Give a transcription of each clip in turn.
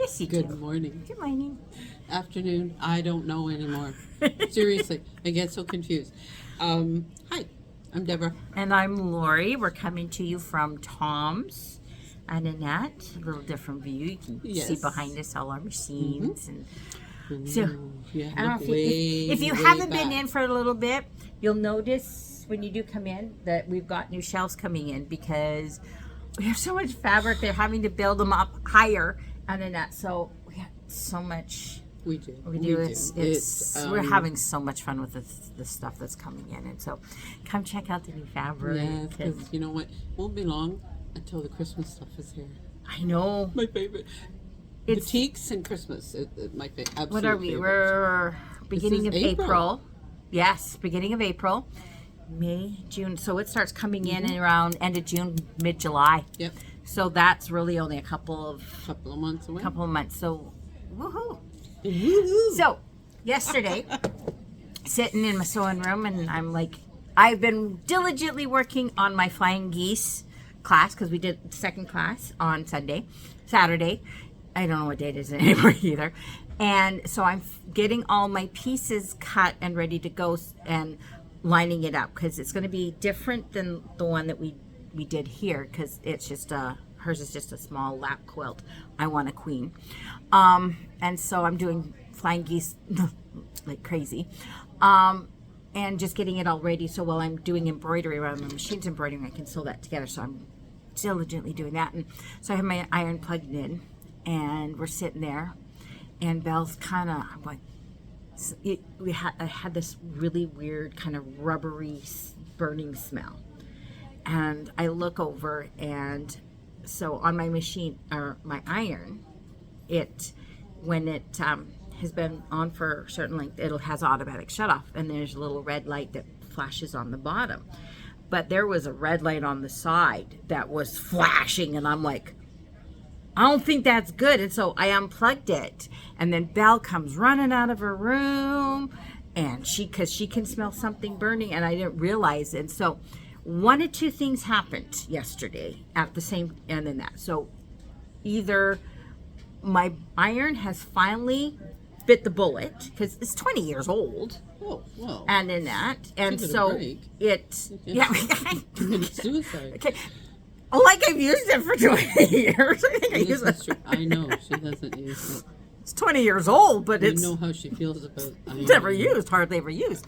Yes, you Good do. morning. Good morning. Afternoon. I don't know anymore. Seriously, I get so confused. Hi, I'm Deborah. And I'm Lori. We're coming to you from Tom's and Annette. A little different view. You can see Yes. behind us all our machines. And Ooh, so, yeah, I don't know look if you way haven't been back. in for a little bit, you'll notice when you do come in that we've got new shelves coming in because we have so much fabric. They're having to build them up higher and Annette. So we have so much. We do. We do. It's we're having so much fun with the stuff that's coming in, and so come check out the new fabric. Yeah, because you know what? Won't be long until the Christmas stuff is here. I know. My favorite. It's Boutiques and Christmas. My absolute what are we? favorite. We're beginning of April. April. Yes, beginning of April, May, June. So it starts coming in around end of June, mid July. Yep. So that's really only a couple of months away. months. So woohoo! Woo-hoo. So yesterday, sitting in my sewing room, and I'm like, I've been diligently working on my flying geese class because we did second class on Saturday. I don't know what date it is anymore either. And so I'm getting all my pieces cut and ready to go and lining it up because it's going to be different than the one that we did here because it's just hers is just a small lap quilt. I want a queen. And so I'm doing flying geese like crazy. And just getting it all ready. So while I'm doing embroidery around my machine's embroidering, I can sew that together. So I'm diligently doing that. And so I have my iron plugged in and we're sitting there and Belle's kind of like, I had this really weird kind of rubbery burning smell. And I look over and so on my machine or my iron, when it has been on for a certain length, it has automatic shut off and there's a little red light that flashes on the bottom. But there was a red light on the side that was flashing and I'm like, I don't think that's good. And so I unplugged it and then Belle comes running out of her room and because she can smell something burning and I didn't realize it. And so one of two things happened yesterday at the same and then that. So either my iron has finally bit the bullet because it's 20 years old. Oh, well. And in that, and Give it a so break. yeah. Commit suicide. Okay. Like I've used it for 20 years. I think I use it. I know she doesn't use it. It's 20 years old, but You it's know how she feels about iron. never used, hardly ever used.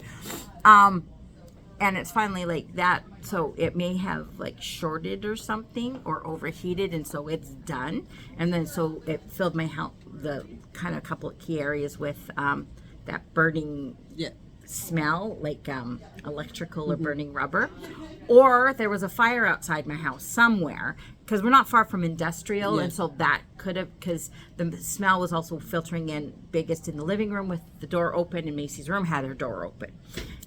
And it's finally like that, so it may have like shorted or something or overheated, and so it's done. And then so it filled my house, the kind of couple of key areas with that burning smell, like electrical or burning rubber. Or there was a fire outside my house somewhere because we're not far from industrial, and so that could have, because the smell was also filtering in biggest in the living room with the door open, and Macy's room had her door open,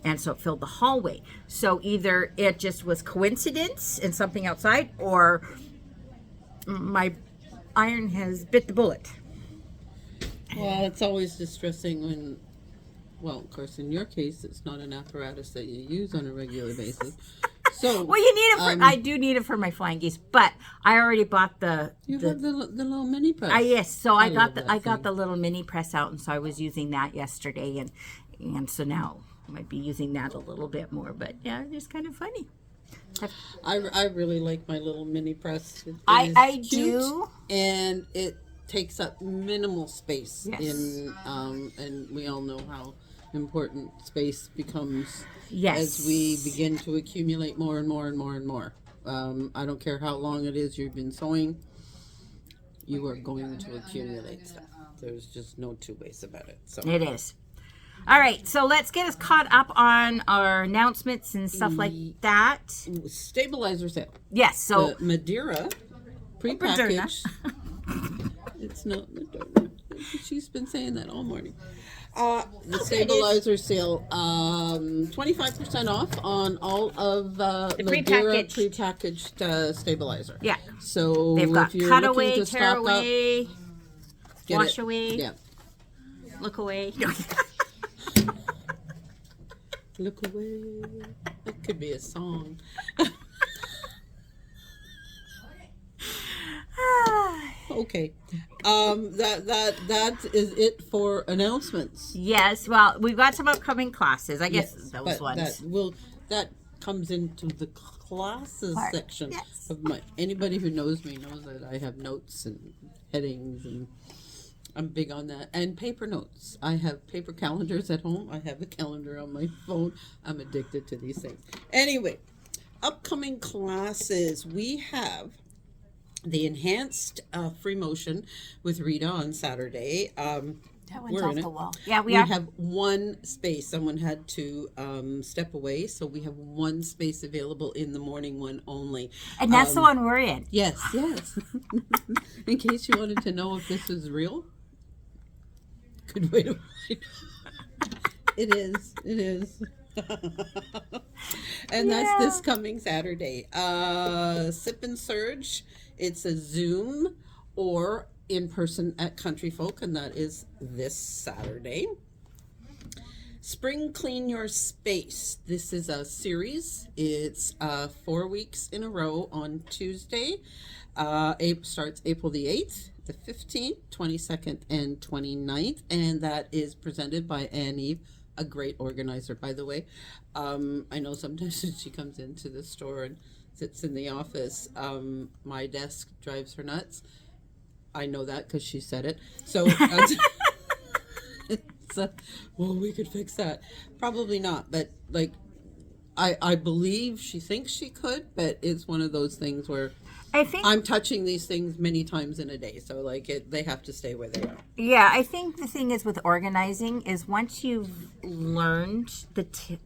and so it filled the hallway. So either it just was coincidence and something outside, or my iron has bit the bullet. Well, it's always distressing when, well, of course, in your case, it's not an apparatus that you use on a regular basis. So, well, you need it for. I do need it for my flying geese, but I already bought the. You have the little mini press. Yes, so I got thing. the little mini press out, and so I was using that yesterday, and so now I might be using that a little bit more. But yeah, it's kind of funny. I really like my little mini press. I cute, do, and it takes up minimal space Yes. and we all know how important space becomes Yes. as we begin to accumulate more and more and more and more. I don't care how long it is you've been sewing, you are going to accumulate stuff. There's just no two ways about it. So It is. All right, so let's get us caught up on our announcements and stuff like that. stabilizer sale. Yes, so The Madeira prepackaged. It's not Madeira. She's been saying that all morning. The stabilizer sale, 25% off on all of the Madeira prepackaged stabilizer. Yeah. So they've got if you're cutaway, looking to tear stock away, up, get wash it. away, Yeah. look away. Look away. That could be a song. Okay. That is it for announcements. Yes, well, we've got some upcoming classes. I guess Yes, those but ones. that comes into the classes Part. section Yes. of my. Anybody who knows me knows that I have notes and headings, and I'm big on that. And paper notes. I have paper calendars at home. I have a calendar on my phone. I'm addicted to these things. Anyway, upcoming classes. We have the enhanced free motion with Rita on Saturday. That one's We're off in the it. wall. Yeah, we We are. have one space. Someone had to step away, so we have one space available in the morning one only. And that's the one we're in. Yes, yes. In case you wanted to know if this is real, good way to find out. It is. It is. And that's this coming Saturday. Sip and Surge. It's a Zoom or in person at Country Folk, and that is this Saturday. Spring Clean Your Space. This is a series. It's 4 weeks in a row on Tuesday. Starts April the 8th, the 15th, 22nd, and 29th, and that is presented by Anne Eve, a great organizer, by the way. I know sometimes when she comes into the store and sits in the office, my desk drives her nuts. I know that because she said it. So, well, we could fix that. Probably not, but like, I believe she thinks she could, but it's one of those things where I think I'm touching these things many times in a day, so like they have to stay where they are. Yeah, I think the thing is with organizing is once you've learned the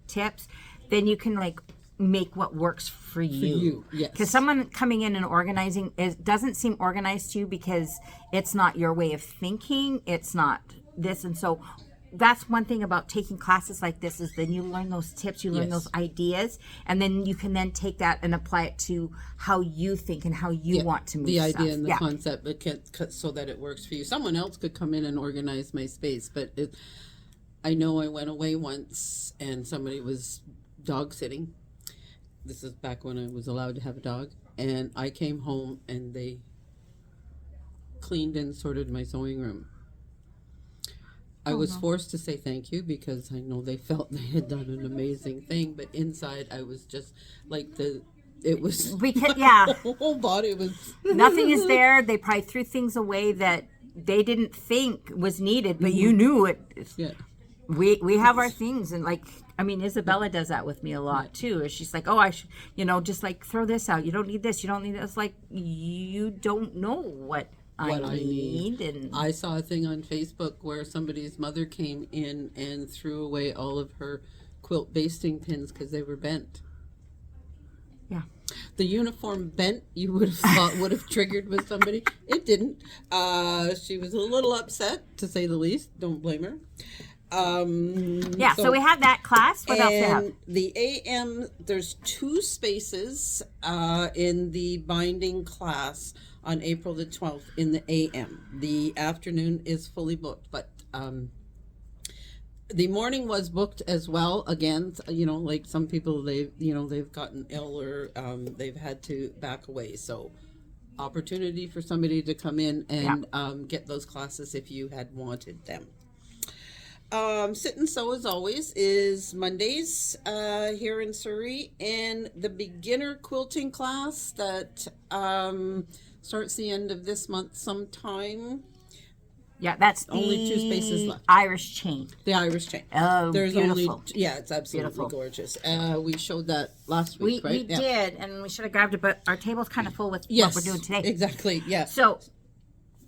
tips, then you can like make what works for you. Yes. Because someone coming in and organizing doesn't seem organized to you because it's not your way of thinking. It's not this, and so that's one thing about taking classes like this is then you learn those tips, you learn those ideas, and then you can then take that and apply it to how you think and how you want to move the stuff. idea and the concept, but can't so that it works for you. Someone else could come in and organize my space, but I know I went away once and somebody was dog sitting. This is back when I was allowed to have a dog, and I came home and they cleaned and sorted my sewing room. I was forced to say thank you because I know they felt they had done an amazing thing, but inside I was just like my whole body was Nothing is there. They probably threw things away that they didn't think was needed, but you knew it. Yeah. We have our things, and like I mean, Isabella does that with me a lot too. She's like, "Oh, I should, just like throw this out. You don't need this. You don't need this." It's like you don't know what I need. And I saw a thing on Facebook where somebody's mother came in and threw away all of her quilt basting pins because they were bent. Yeah. The uniform bent, you would have thought would have triggered with somebody. It didn't. She was a little upset, to say the least. Don't blame her. So we have that class. What else do you have? The AM, there's 2 spaces in the binding class on April the 12th in the AM. The afternoon is fully booked, but the morning was booked as well. Again, like some people, they've gotten ill or they've had to back away. So opportunity for somebody to come in and get those classes if you had wanted them. Sit and Sew, as always, is Mondays here in Surrey, and the beginner quilting class that starts the end of this month sometime. Yeah, that's only 2 spaces left. Irish chain. The Irish chain. Oh, There's beautiful. It's absolutely gorgeous. We showed that last week, We right? did, and we should have grabbed it, but our table's kind of full with what we're doing today. Exactly, yeah. So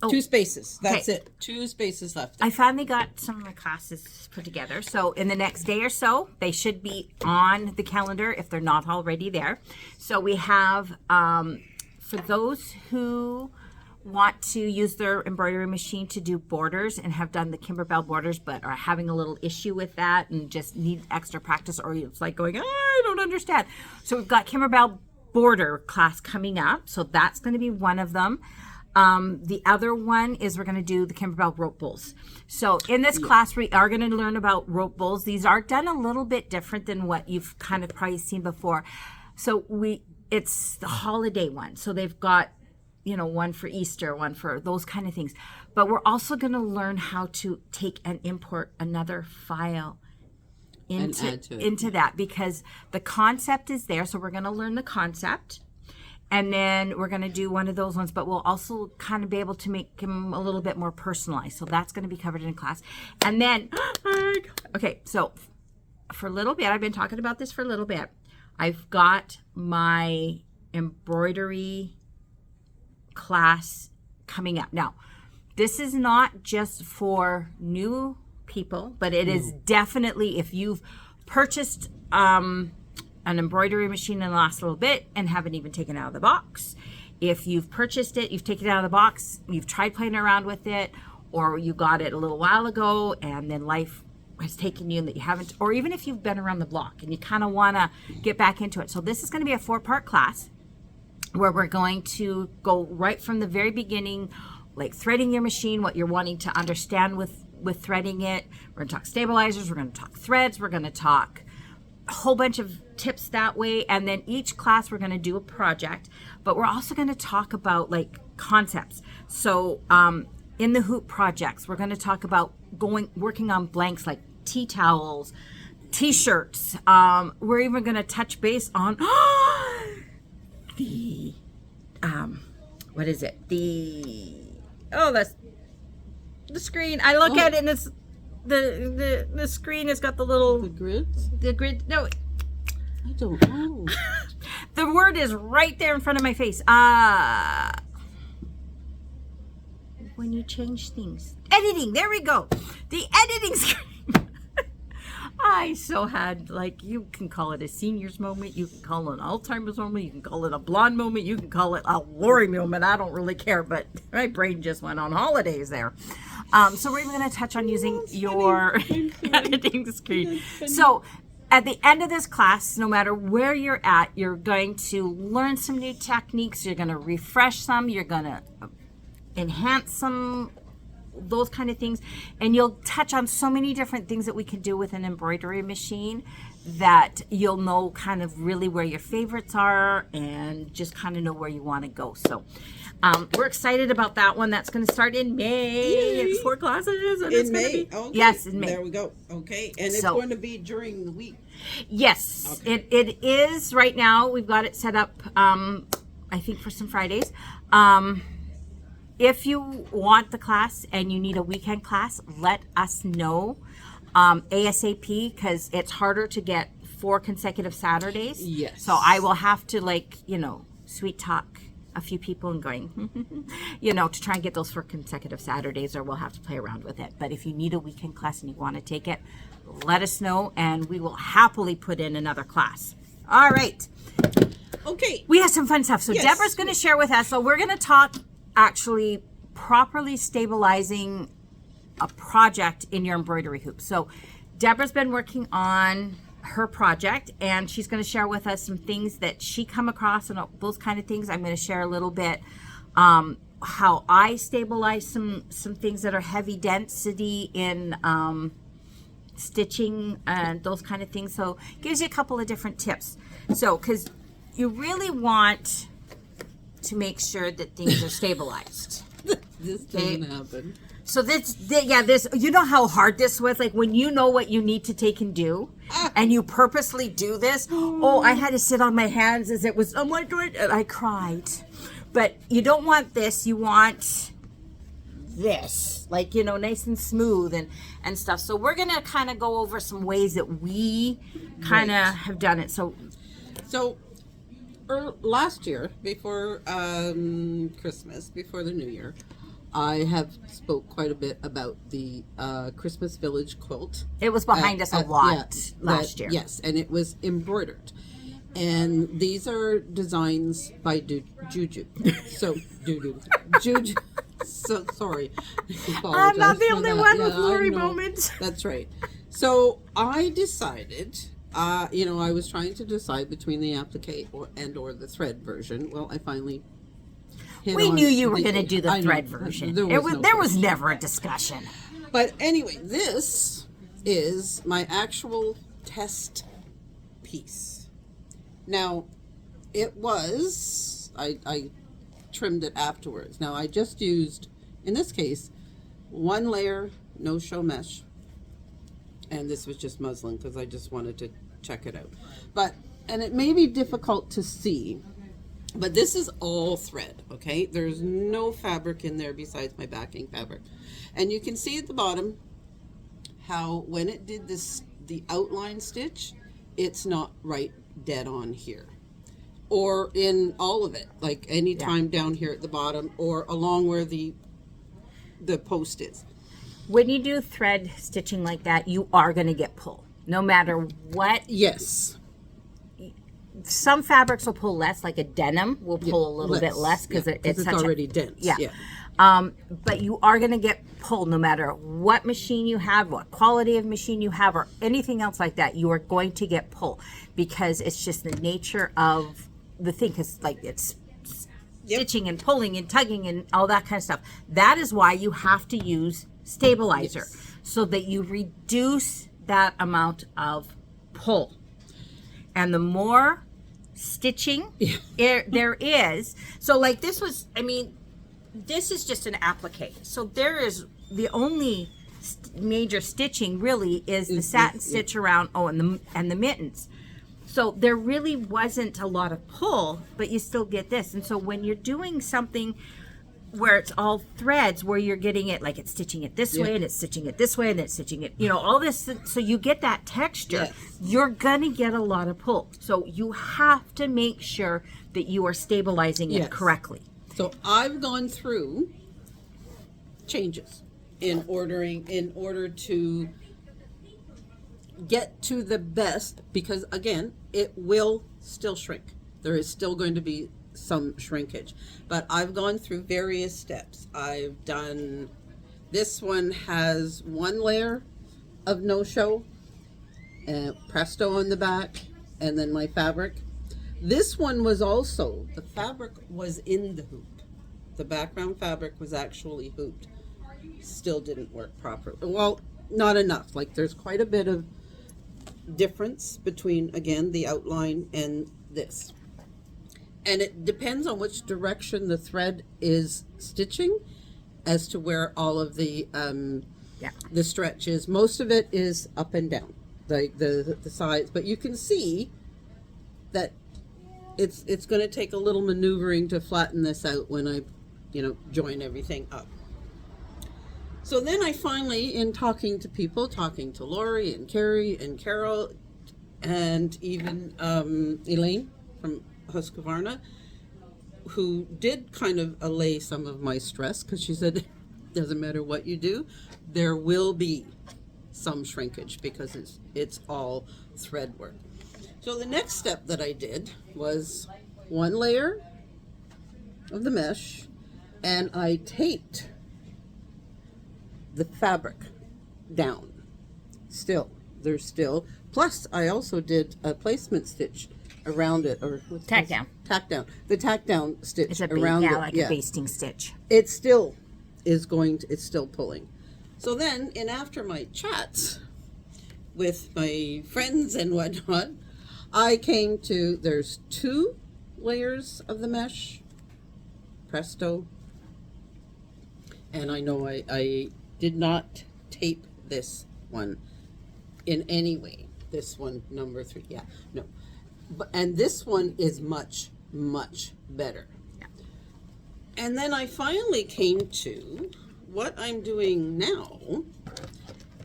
2 spaces. That's okay. it. 2 spaces left. I finally got some of my classes put together. So in the next day or so, they should be on the calendar if they're not already there. So we have, for those who want to use their embroidery machine to do borders and have done the Kimberbell borders but are having a little issue with that and just need extra practice, or it's like going, I don't understand. So we've got Kimberbell border class coming up. So that's going to be one of them. The other one is we're going to do the Kimberbell rope bowls. So in this class, we are going to learn about rope bowls. These are done a little bit different than what you've kind of probably seen before. So it's the holiday one. So they've got, one for Easter, one for those kind of things. But we're also going to learn how to take and import another file into that, because the concept is there. So we're going to learn the concept, and then we're going to do one of those ones, but we'll also kind of be able to make them a little bit more personalized. So that's going to be covered in class. And then, okay, so for a little bit, I've been talking about this for a little bit. I've got my embroidery class coming up. Now, this is not just for new people, but it is definitely, if you've purchased an embroidery machine in the last little bit and haven't even taken it out of the box. If you've purchased it, you've taken it out of the box, you've tried playing around with it, or you got it a little while ago and then life has taken you and that you haven't, or even if you've been around the block and you kind of want to get back into it. So this is going to be a 4-part class where we're going to go right from the very beginning, like threading your machine, what you're wanting to understand with threading it. We're going to talk stabilizers, we're going to talk threads, we're going to talk a whole bunch of tips that way. And then each class we're going to do a project, but we're also going to talk about like concepts. So in the hoop projects, we're going to talk about working on blanks like tea towels, t-shirts. We're even going to touch base on the what is it? That's the screen. I look at it and it's the screen has got the little grids. The grid. No, I don't know. The word is right there in front of my face. When you change things, editing. There we go. The editing screen. I so had, like, you can call it a senior's moment, you can call it an Alzheimer's moment, you can call it a blonde moment, you can call it a Lori moment. I don't really care, but my brain just went on holidays there. So we're even going to touch on using your editing screen. So at the end of this class, no matter where you're at, you're going to learn some new techniques, you're going to refresh some, you're going to enhance some, those kind of things, and you'll touch on so many different things that we can do with an embroidery machine that you'll know kind of really where your favorites are and just kind of know where you want to go. So we're excited about that one. That's going to start in May. Yay. It's 4 classes. And In May? Okay. Yes, in May. There we go. Okay. And it's going to be during the week. Yes, okay. It is right now. We've got it set up, I think, for some Fridays. If you want the class and you need a weekend class, let us know ASAP, because it's harder to get 4 consecutive Saturdays. Yes. So I will have to, sweet talk a few people and going, to try and get those 4 consecutive Saturdays, or we'll have to play around with it. But if you need a weekend class and you want to take it, let us know and we will happily put in another class. All right. Okay. We have some fun stuff. So yes. Deborah's going to share with us. So we're going to talk actually properly stabilizing a project in your embroidery hoop. So Deborah's been working on her project and she's going to share with us some things that she come across and those kind of things. I'm going to share a little bit how I stabilize some things that are heavy density in stitching and those kind of things. So it gives you a couple of different tips. So because you really want to make sure that things are stabilized. This doesn't happen. So this, you know how hard this was? Like when you know what you need to take and do, and you purposely do this. Oh, I had to sit on my hands as it was, oh my God, and I cried. But you don't want this, you want this. Like, nice and smooth and stuff. So we're going to kind of go over some ways that we kind of have done it. So last year, before Christmas, before the New Year, I have spoke quite a bit about the Christmas Village quilt. It was behind us a lot last year. Yes, and it was embroidered. And these are designs by Juju. So, Juju. So, sorry. I'm not the only one with Lori moments. That's right. So, I decided... I was trying to decide between the applique or the thread version. Well, I finally we knew you were going to do the thread version. There was never a discussion. But anyway, this is my actual test piece. Now, it was I trimmed it afterwards. Now I just used, in this case, 1 layer no-show mesh, and this was just muslin because I just wanted to check it out. And it may be difficult to see, but this is all thread, okay? There's no fabric in there besides my backing fabric. And you can see at the bottom how when it did this, the outline stitch, it's not right dead on here. Or in all of it, like any time down here at the bottom or along where the post is. When you do thread stitching like that, you are going to get pull, no matter what. Yes. Some fabrics will pull less, like a denim will pull a little bit less because it's already dense. Yeah. But you are going to get pull no matter what machine you have, what quality of machine you have, or anything else like that. You are going to get pull because it's just the nature of the thing. Because like it's stitching and pulling and tugging and all that kind of stuff. That is why you have to use stabilizer so that you reduce that amount of pull. And the more stitching there is, so like this was, I mean, this is just an applique. So there is the only major stitching really is the satin stitch around, and the mittens. So there really wasn't a lot of pull, but you still get this. And so when you're doing something where it's all threads, where you're getting it, like it's stitching it this way and it's stitching it this way and it's stitching it, you know, all this, so you get that texture, you're gonna get a lot of pull. So you have to make sure that you are stabilizing it correctly. So I've gone through changes in order to get to the best, because again, it will still shrink. There is still going to be some shrinkage, but I've gone through various steps. I've done, this one has 1 layer of no-show, presto on the back, and then my fabric. This one was also, the fabric was in the hoop. The background fabric was actually hooped. Still didn't work properly. Well, not enough. Like there's quite a bit of difference between, again, the outline and this. And it depends on which direction the thread is stitching as to where all of the stretch is. Most of it is up and down, like the sides, but you can see that it's going to take a little maneuvering to flatten this out when I, join everything up. So then I finally, in talking to people, talking to Lori and Carrie and Carol and even Elaine from Husqvarna, who did kind of allay some of my stress, because she said, doesn't matter what you do, there will be some shrinkage because it's all thread work. So the next step that I did was 1 layer of the mesh, and I taped the fabric down. There's still, plus I also did a placement stitch around it, or tack down. The tack down stitch it's a around it. Like a basting stitch. It still is it's still pulling. So then, in after my chats with my friends and whatnot, I came to, there's 2 layers of the mesh, presto, and I know I did not tape this one in any way. This one, number 3, no. And this one is much, much better. Yeah. And then I finally came to what I'm doing now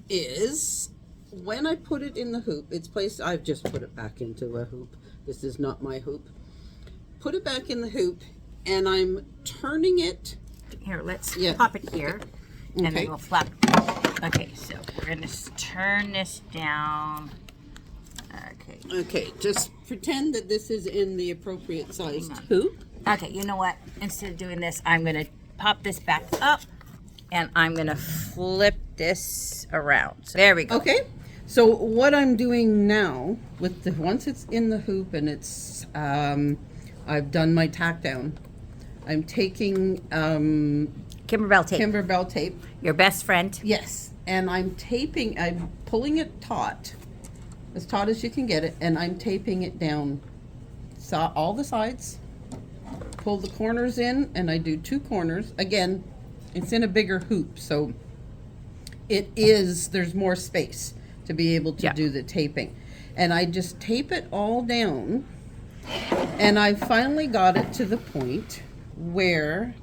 is when I put it in the hoop, it's placed, I've just put it back into a hoop. This is not my hoop. Put it back in the hoop, and I'm turning it. Here, let's pop it here, and then we'll flap. Okay, so we're going to turn this down. Okay, just pretend that this is in the appropriate sized hoop. Okay, you know what? Instead of doing this, I'm going to pop this back up, and I'm going to flip this around. So there we go. Okay, so what I'm doing now, with once it's in the hoop and it's, I've done my tack down, I'm taking Kimberbell tape. Your best friend. Yes, and I'm pulling it as taut as you can get it, and I'm taping it down all the sides pull the corners in, and I do 2 corners. Again, it's in a bigger hoop, so there's more space to be able to do the taping. And I just tape it all down, and I finally got it to the point where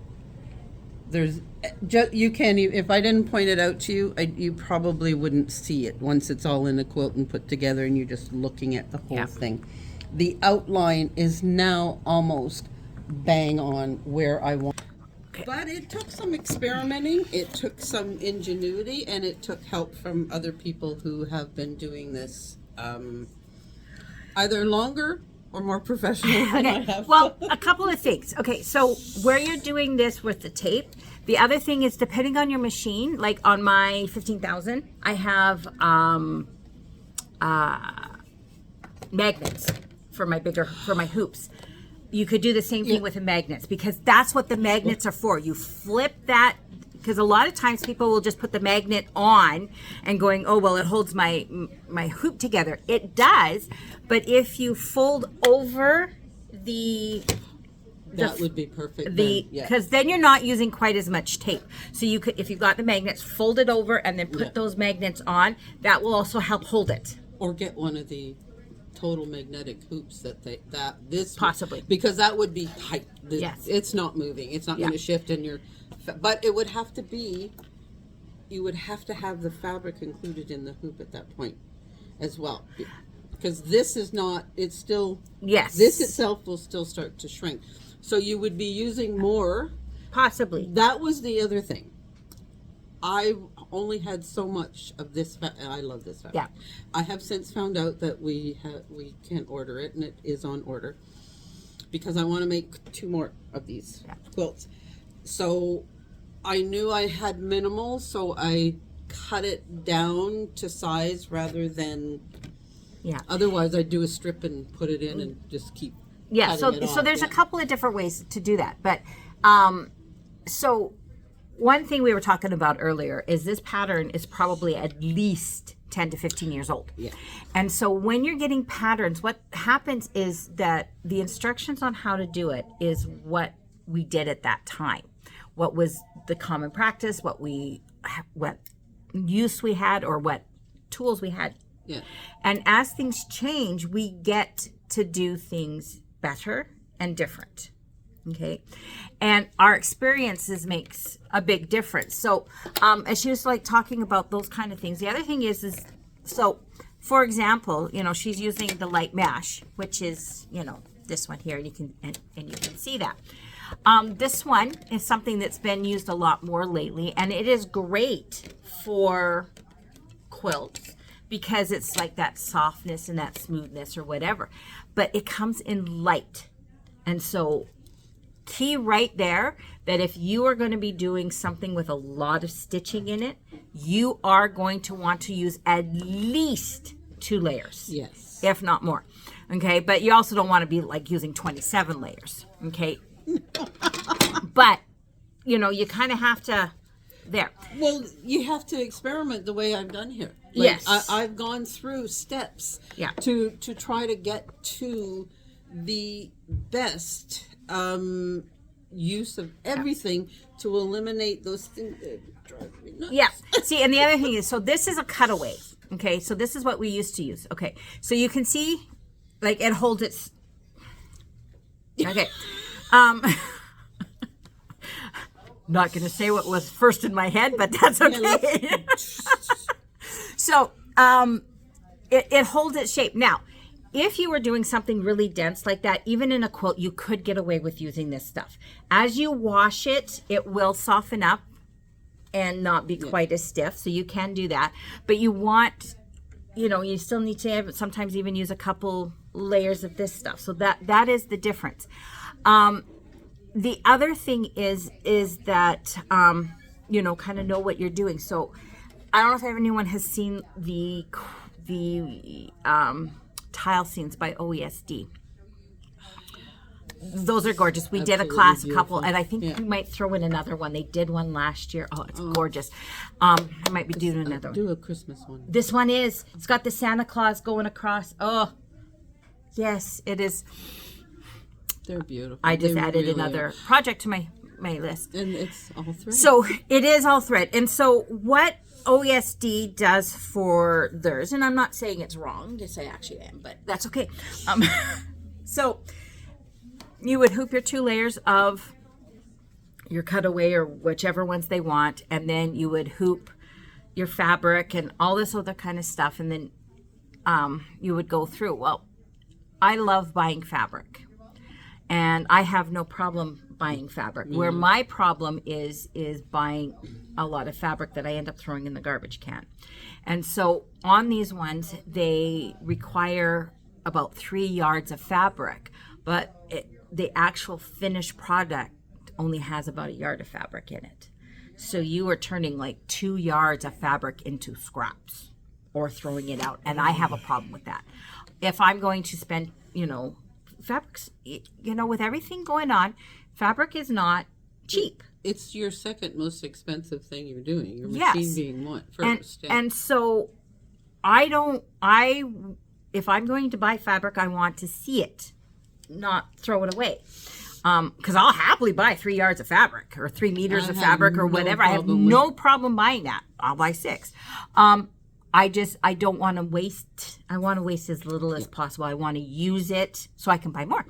you can't even, if I didn't point it out to you, you probably wouldn't see it once it's all in a quilt and put together and you're just looking at the whole thing. The outline is now almost bang on where I want. But it took some experimenting, it took some ingenuity, and it took help from other people who have been doing this either longer or more professional than I have. Well, a couple of things. Okay, so where you're doing this with the tape, the other thing is depending on your machine, like on my 15,000, I have magnets for my hoops. You could do the same thing with the magnets, because that's what the magnets are for. You flip that, because a lot of times people will just put the magnet on and going, oh, well, it holds my hoop together. It does, but if you fold over that would be perfect. Because then you're not using quite as much tape. So you could, if you've got the magnets, fold it over and then put those magnets on. That will also help hold it. Or get one of the total magnetic hoops possibly, because that would be tight. Yes, it's not moving. It's not going to shift in your. But it would have to be. You would have to have the fabric included in the hoop at that point, as well, because this is not. It's still. Yes. This itself will still start to shrink, so you would be using more. Possibly. That was the other thing. I only had so much of this. I love this fabric. Yeah. I have since found out that we can't order it, and it is on order, because I want to make 2 more of these quilts. So I knew I had minimal, so I cut it down to size rather than. Yeah. Otherwise, I'd do a strip and put it in and just keep. Yeah. So there's a couple of different ways to do that, but so. One thing we were talking about earlier is this pattern is probably at least 10 to 15 years old. Yeah. And so when you're getting patterns, what happens is that the instructions on how to do it is what we did at that time. What was the common practice, what use we had, or what tools we had. Yeah. And as things change, we get to do things better and different. Okay, and our experiences makes a big difference. So as she was like talking about those kind of things, the other thing is so for example, she's using the light mesh, which is this one here. You can and you can see that this one is something that's been used a lot more lately, and it is great for quilts because it's like that softness and that smoothness or whatever, but it comes in light. And so key right there, that if you are going to be doing something with a lot of stitching in it, you are going to want to use at least 2 layers. Yes. If not more. Okay. But you also don't want to be like using 27 layers. Okay. But, you kind of have to there. Well, you have to experiment the way I've done here. Yes. I've gone through steps Yeah. to try to get to the best use of everything to eliminate those things that drive me nuts. Yeah. See, and the other thing is, so this is a cutaway. Okay. So this is what we used to use. Okay. So you can see, like, it holds its. Okay. Not going to say what was first in my head, but that's okay. So it holds its shape. Now, if you were doing something really dense like that, even in a quilt, you could get away with using this stuff. As you wash it, it will soften up and not be quite as stiff. So you can do that. But you want, you still need to sometimes even use a couple layers of this stuff. So that is the difference. The other thing is that, kind of know what you're doing. So I don't know if anyone has seen the tile scenes by OESD. Those are gorgeous. We did a class, a couple, and I think we might throw in another one. They did one last year. Oh, it's gorgeous. I might be doing another one. Do a Christmas one. This one is. It's got the Santa Claus going across. Oh, yes, it is. They're beautiful. I just They added really another are. project to my list. And it's all thread. So it is all thread. And so what OESD does for theirs, and I'm not saying it's wrong, yes I actually am, but that's okay. So you would hoop your 2 layers of your cutaway or whichever ones they want, and then you would hoop your fabric and all this other kind of stuff, and then you would go through. Well, I love buying fabric, and I have no problem buying fabric. Where my problem is buying a lot of fabric that I end up throwing in the garbage can. And so on these ones, they require about 3 yards of fabric, but the actual finished product only has about 1 yard of fabric in it. So you are turning like 2 yards of fabric into scraps or throwing it out. And I have a problem with that. If I'm going to spend, fabrics, with everything going on, fabric is not cheap. It's your second most expensive thing you're doing. Your Yes. machine being what first. And so if I'm going to buy fabric, I want to see it, not throw it away. Because I'll happily buy 3 yards of fabric or 3 meters of fabric or whatever. I have no problem buying that. I'll buy 6. I don't want to waste. I want to waste as little as possible. I want to use it so I can buy more.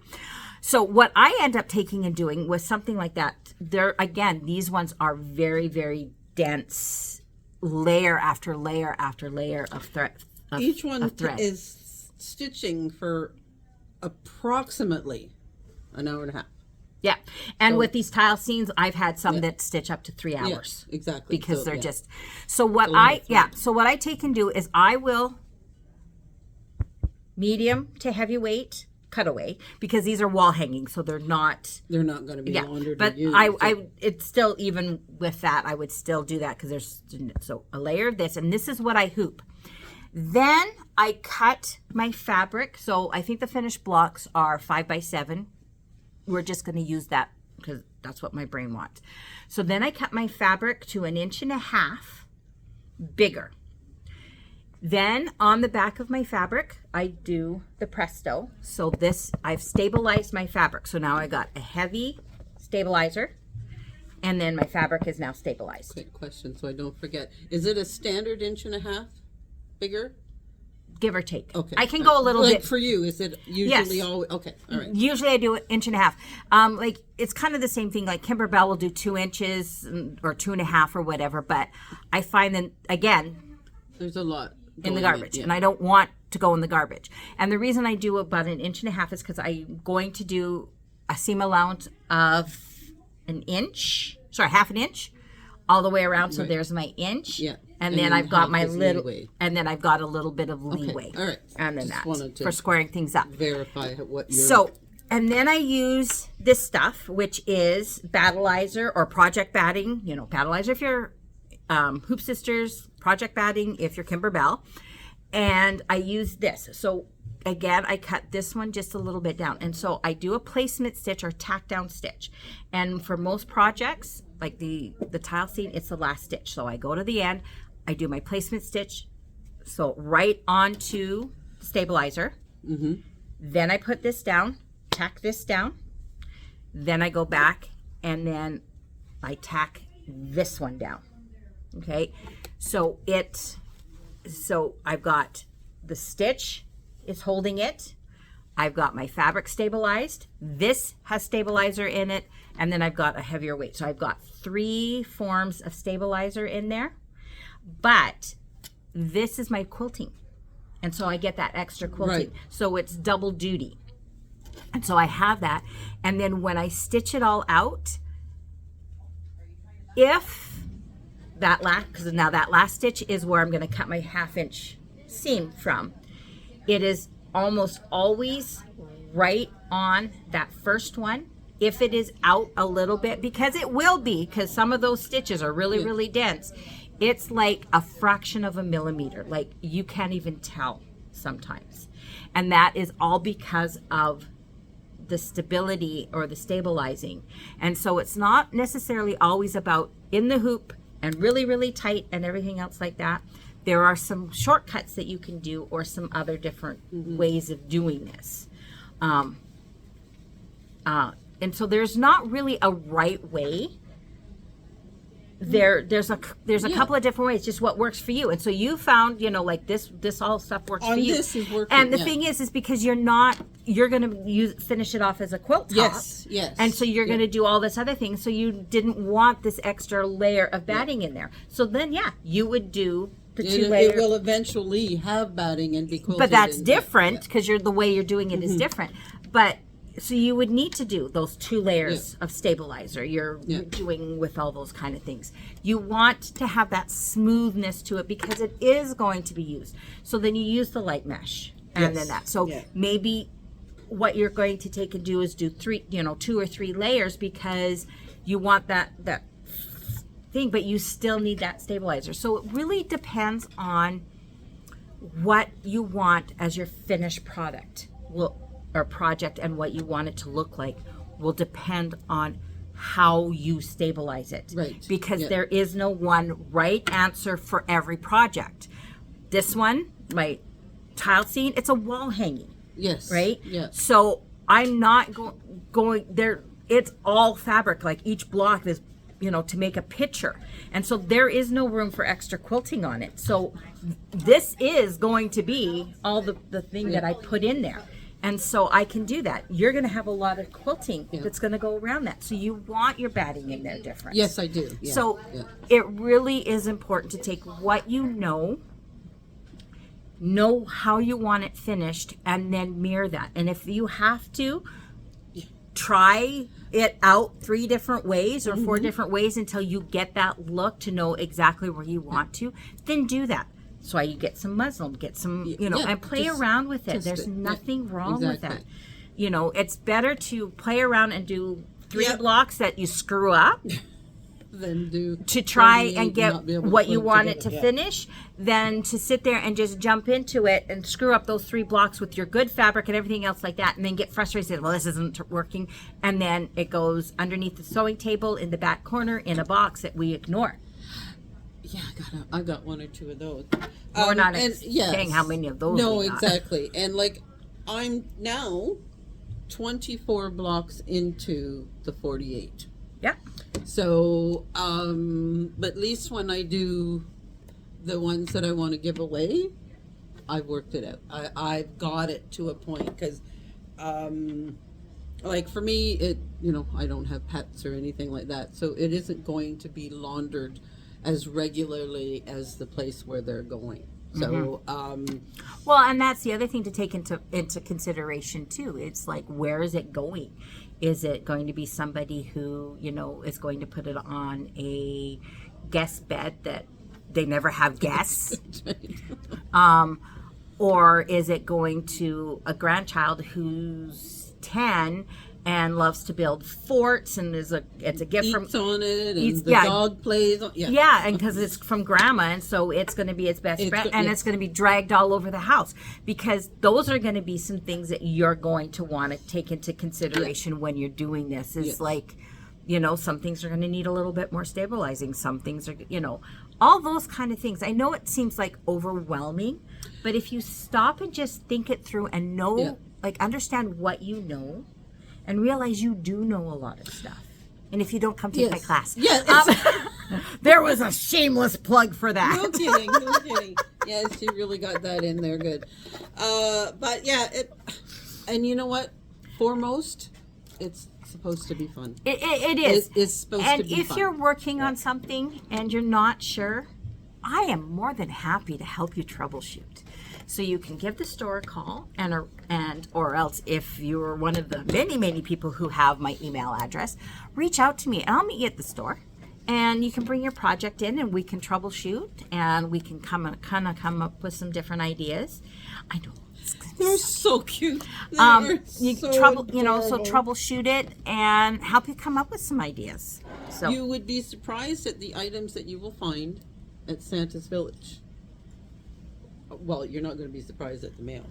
So what I end up taking and doing was something like that. Again, these ones are very, very dense, layer after layer after layer of thread. Each one of thread. is stitching for approximately an hour and a half. Yeah. And with these tile scenes, I've had some that stitch up to 3 hours. Yes, exactly. Because So, they're yeah. just, so what I take and do is I will medium to heavyweight cutaway, because these are wall hanging, so they're not going to be laundered. but or used. it's still, even with that, I would still do that, because there's so a layer of this, and this is what I hoop. Then I cut my fabric. So I think the finished blocks are 5 by 7. We're just going to use that because that's what my brain wants. So then I cut my fabric to 1.5 inches bigger. Then on the back of my fabric, I do the Presto. So this, I've stabilized my fabric. So now I got a heavy stabilizer, and then my fabric is now stabilized. Quick question, so I don't forget. Is it a standard 1.5 inches bigger? Give or take. Okay. I can go a little bit. For you, is it usually Yes. always? Okay, all right. Usually I do 1.5 inches. Like it's kind of the same thing. Like Kimber Bell will do 2 inches or 2.5 or whatever. But I find that, again, There's a lot in the going garbage, yeah. and I don't want to go in the garbage. And the reason I do about 1.5 inches is because I'm going to do a seam allowance of 1 inch, half an inch, all the way around. So there's my inch. Yeah. And then I've got my half is little, leeway. and then I've got a little bit of leeway. All right. And then Just wanted that to for squaring things up. Verify what you're. So, and then I use this stuff, which is battleizer or project batting. Battleizer if you're Hoop Sisters, project batting if you're Kimber Bell. And I use this. So again, I cut this one just a little bit down. And so I do a placement stitch or tack down stitch. And for most projects, like the tile scene, it's the last stitch. So I go to the end, I do my placement stitch. So right onto stabilizer. Mm-hmm. Then I put this down, tack this down. Then I go back and then I tack this one down. Okay. So I've got the stitch is holding it. I've got my fabric stabilized. This has stabilizer in it. And then I've got a heavier weight. So I've got 3 forms of stabilizer in there. But this is my quilting. And so I get that extra quilting. Right. So it's double duty. And so I have that. And then when I stitch it all out, if that because now that last stitch is where I'm going to cut my 1/2 inch seam from. It is almost always right on that first one. If it is out a little bit, because it will be, because some of those stitches are really, really dense, it's like a fraction of a millimeter. Like you can't even tell sometimes. And that is all because of the stability or the stabilizing. And so it's not necessarily always about in the hoop and really, really tight and everything else like that. There are some shortcuts that you can do, or some other different ways of doing this. And so there's not really a right way. There's a couple of different ways, just what works for you. And so you found, like this all stuff works for you. This is working. And the thing is because you're going to finish it off as a quilt top. Yes. And so you're going to do all this other thing. So you didn't want this extra layer of batting in there. So then, you would do the 2 layers. It will eventually have batting and be quilted. But that's different because the way you're doing it is different. But so you would need to do those 2 layers of stabilizer you're doing with all those kind of things. You want to have that smoothness to it because it is going to be used. So then you use the light mesh and then that. So maybe what you're going to take and do is do 2 or 3 layers because you want that thing, but you still need that stabilizer. So it really depends on what you want as your finished product. Or project, and what you want it to look like will depend on how you stabilize it. Right. Because there is no one right answer for every project. This one, my tile scene, it's a wall hanging. Yes. Right? Yeah. So I'm not going there. It's all fabric. Like each block is, to make a picture. And so there is no room for extra quilting on it. So this is going to be all the thing that I put in there. And so I can do that. You're going to have a lot of quilting that's going to go around that. So you want your batting in there different. Yes, I do. Yeah. So it really is important to take what you know how you want it finished, and then mirror that. And if you have to, try it out 3 different ways or 4 different ways until you get that look to know exactly where you want to, then do that. So you get some muslin, get some, and play around with it. There's nothing wrong with that. It's better to play around and do 3 blocks that you screw up than to try and get what you want it to finish than to sit there and just jump into it and screw up those 3 blocks with your good fabric and everything else like that, and then get frustrated, well, this isn't working, and then it goes underneath the sewing table in the back corner in a box that we ignore. Yeah, I got 1 or 2 of those. We're not saying how many of those. No, we got. exactly. And I'm now 24 blocks into the 48. Yeah. So, but at least when I do the ones that I want to give away, I've worked it out. I've got it to a point because, for me, I don't have pets or anything like that, so it isn't going to be laundered as regularly as the place where they're going. So, well, and that's the other thing to take into consideration too. It's like, where is it going? Is it going to be somebody who, is going to put it on a guest bed that they never have guests? Or is it going to a grandchild who's 10 and loves to build forts, and it's a gift eats from on it, and the dog plays on, and because it's from grandma, and so it's going to be its best friend, and it's going to be dragged all over the house, because those are going to be some things that you're going to want to take into consideration when you're doing this. Is like, some things are going to need a little bit more stabilizing, some things are, all those kind of things. I know it seems like overwhelming, but if you stop and just think it through and know, understand what you know, and realize you do know a lot of stuff. And if you don't, come take my class. There was a shameless plug for that. No kidding. Yeah, she really got that in there good. But and you know what? Foremost, it's supposed to be fun. It is. It's supposed to be fun. And if you're working on something and you're not sure, I am more than happy to help you troubleshoot. So you can give the store a call, or else if you're one of the many people who have my email address, reach out to me and I'll meet you at the store. And you can bring your project in and we can troubleshoot, and we can come up with some different ideas. I know. They're so cute. Troubleshoot it and help you come up with some ideas. So you would be surprised at the items that you will find at Santa's Village. Well, you're not going to be surprised at the mail.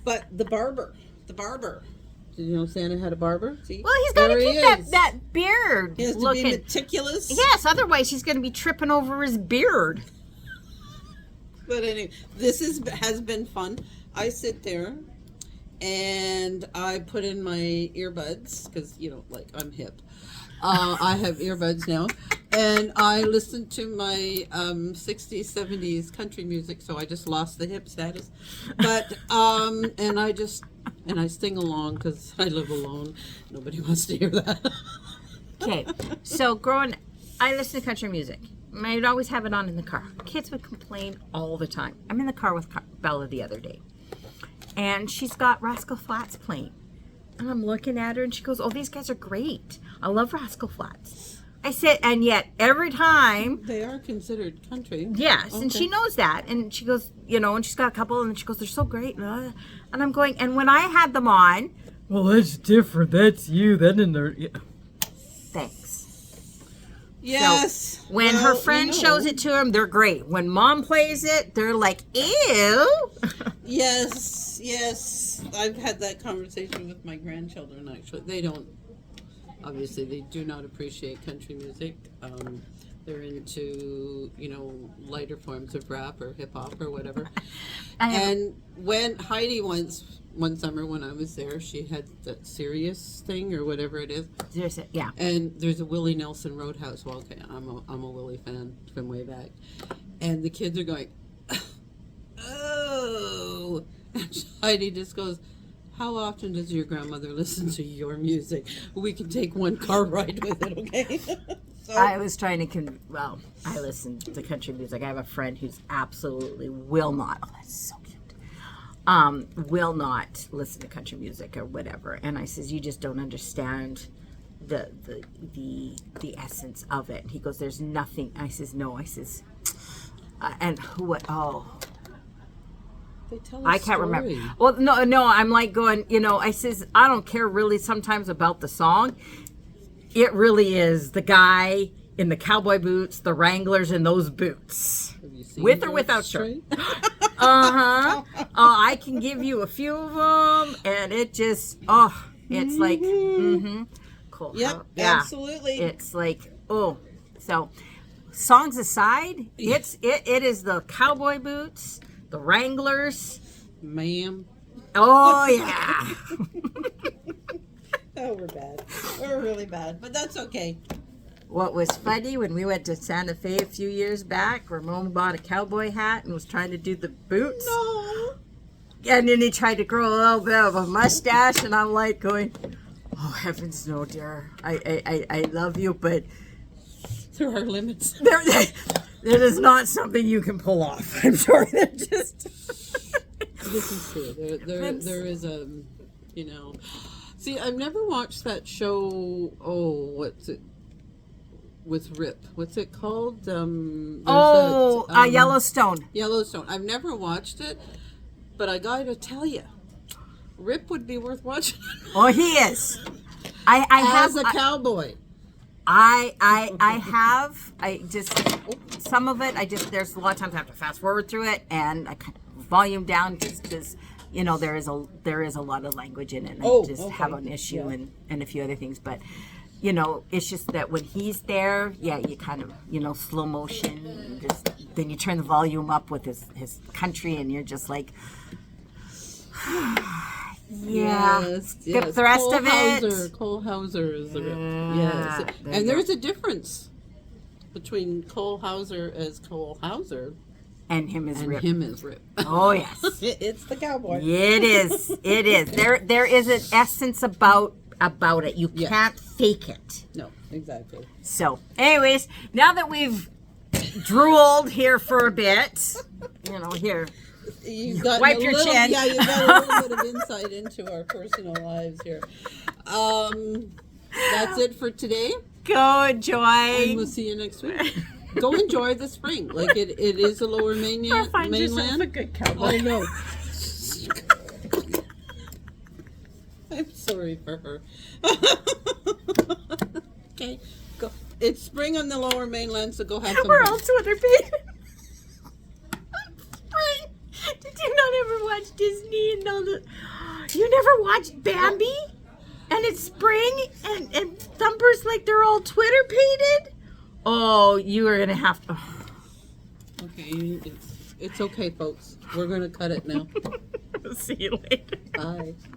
But the barber. Did you know Santa had a barber? See? Well, he's got to keep that beard He has to be meticulous. Yes, otherwise he's going to be tripping over his beard. But anyway, this has been fun. I sit there and I put in my earbuds because like I'm hip. I have earbuds now, and I listen to my 60s, 70s country music. So I just lost the hip status, but and I sing along because I live alone. Nobody wants to hear that. Okay, so I listen to country music. I'd always have it on in the car. Kids would complain all the time. I'm in the car with Bella the other day, and she's got Rascal Flatts playing. And I'm looking at her, and she goes, "Oh, these guys are great. I love Rascal Flatts." I said, and yet every time... They are considered country. Yes, okay. And she knows that. And she goes, and she's got a couple, and she goes, "They're so great." And I'm going, and when I had them on... Well, that's different. That's you. That in there... Yeah. Thanks. Yes. So when her friend shows it to them, they're great. When Mom plays it, they're like, "Ew." Yes. I've had that conversation with my grandchildren, actually. They do not appreciate country music. They're into, lighter forms of rap or hip hop or whatever. And when Heidi one summer when I was there, she had that Sirius thing or whatever it is. Yeah. And there's a Willie Nelson Roadhouse. Well, okay, I'm a Willie fan from way back. And the kids are going, "Oh." And Heidi just goes, "How often does your grandmother listen to your music? We can take one car ride with it, okay?" So, I was trying to I listen to country music. I have a friend who's absolutely will not. Oh, that's so cute. Will not listen to country music or whatever. And I says, "You just don't understand the essence of it." He goes, "There's nothing." I says, "No." I says, and who? Oh. they tell I can't remember. Well, no. I'm like going, I says, I don't care really sometimes about the song. It really is the guy in the cowboy boots, the Wranglers, and those boots. With or without shirt. I can give you a few of them, and it just, it's like, cool. Yep, Yeah, absolutely. It's like, so songs aside, it is the cowboy boots, the Wranglers. Ma'am. Oh, yeah. Oh, we're bad. We're really bad, but that's okay. What was funny when we went to Santa Fe a few years back, Ramon bought a cowboy hat and was trying to do the boots. No. And then he tried to grow a little bit of a mustache, and I'm like going, "Oh, heavens no, dear. I love you, but there are limits. That is not something you can pull off." I'm sorry. They're just... This is true. There is a, See, I've never watched that show. Oh, what's it? With Rip. What's it called? Yellowstone. Yellowstone. I've never watched it, but I gotta tell you, Rip would be worth watching. Oh, he is. I As a cowboy. Some of it, there's a lot of times I have to fast forward through it, and I kind of volume down just because, there is a lot of language in it, and I just have an issue and a few other things, but it's just that when he's there, you kind of, slow motion, and then you turn the volume up with his country, and you're just like, Yes. Skip the rest of it. Cole Hauser is the Rip. Yes. And there's a difference between Cole Hauser as Cole Hauser and him as Rip. Oh, yes. It's the cowboy. It is. It is. There is an essence about it. You can't fake it. No, exactly. So, anyways, now that we've drooled here for a bit, here. You've got wipe your chin. Yeah, you've got a little bit of insight into our personal lives here. That's it for today. Go enjoy. And we'll see you next week. Go enjoy the spring. Like it is a lower mainland. Find yourself a good cowboy. I know. I'm sorry for her. Okay, go. It's spring on the lower mainland, so go have some We're fun. all Twitter pages. Spring. Did you not ever watch Disney and all the... You never watched Bambi? And it's spring and Thumper's like they're all Twitter pated? Oh, you are going to have to... Okay, it's okay, folks. We're going to cut it now. See you later. Bye.